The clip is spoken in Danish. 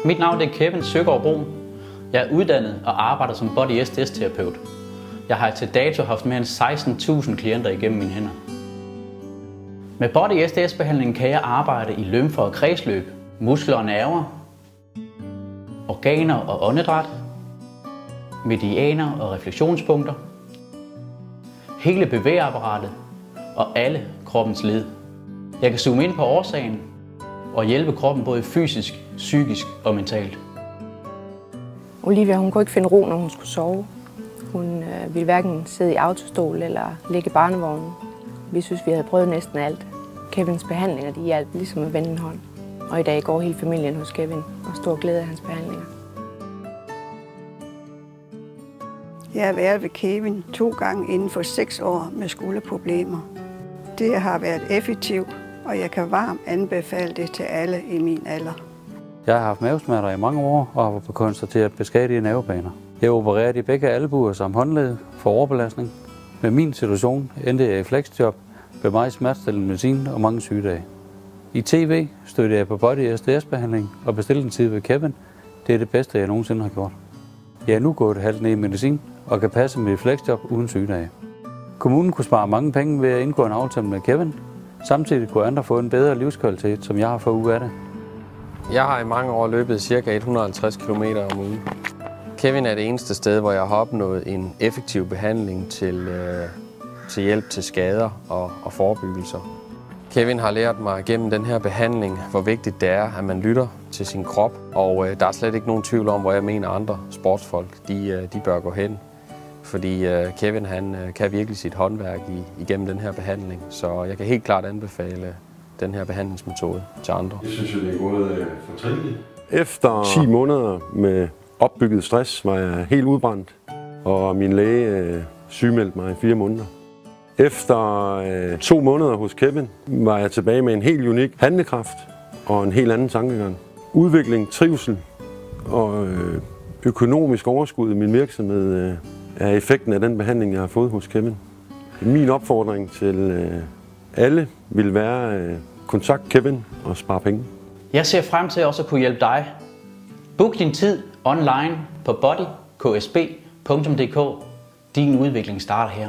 Mit navn er Kevin Søgaard Bruun. Jeg er uddannet og arbejder som Body SDS-terapeut. Jeg har til dato haft mere end 16.000 klienter igennem mine hænder. Med Body SDS-behandlingen kan jeg arbejde i lymfer og kredsløb, muskler og nerver, organer og åndedræt, medianer og refleksionspunkter, hele bevægeapparatet og alle kroppens led. Jeg kan zoome ind på årsagen og hjælpe kroppen både fysisk, psykisk og mentalt. Olivia, hun kunne ikke finde ro, når hun skulle sove. Hun ville hverken sidde i autostol eller ligge i barnevognen. Vi synes, vi havde prøvet næsten alt. Kevins behandlinger, de hjalp ligesom at vende en hånd. Og i dag går hele familien hos Kevin og stor glæde af hans behandlinger. Jeg har været ved Kevin 2 gange inden for 6 år med skulderproblemer. Det har været effektivt, og jeg kan varmt anbefale det til alle i min alder. Jeg har haft mavesmerter i mange år og har fået konstateret beskadigede nervebaner. Jeg opererede i begge albuer samt håndled for overbelastning. Med min situation endte jeg i flexjob med meget smertestillende medicin og mange sygedage. I tv stødte jeg på Body SDS-behandling og bestilte en tid ved Kevin. Det er det bedste, jeg nogensinde har gjort. Jeg er nu gået halvt ned i medicin og kan passe mit flexjob uden sygedage. Kommunen kunne spare mange penge ved at indgå en aftale med Kevin. Samtidig kunne andre få en bedre livskvalitet, som jeg har fået ud af det. Jeg har i mange år løbet ca. 150 km om ugen. Kevin er det eneste sted, hvor jeg har opnået en effektiv behandling til hjælp til skader og forebyggelser. Kevin har lært mig gennem den her behandling, hvor vigtigt det er, at man lytter til sin krop. Og der er slet ikke nogen tvivl om, hvor jeg mener andre sportsfolk de bør gå hen. Fordi Kevin han kan virkelig sit håndværk igennem den her behandling. Så jeg kan helt klart anbefale den her behandlingsmetode til andre. Jeg synes, det er gået fortrinligt. Efter 10 måneder med opbygget stress var jeg helt udbrændt, og min læge sygemeldte mig i 4 måneder. Efter 2 måneder hos Kevin var jeg tilbage med en helt unik handlekraft og en helt anden tankegang. Udvikling, trivsel og økonomisk overskud i min virksomhed er effekten af den behandling, jeg har fået hos Kevin. Min opfordring til alle vil være kontakt Kevin og spare penge. Jeg ser frem til også at kunne hjælpe dig. Book din tid online på bodyksb.dk. Din udvikling starter her.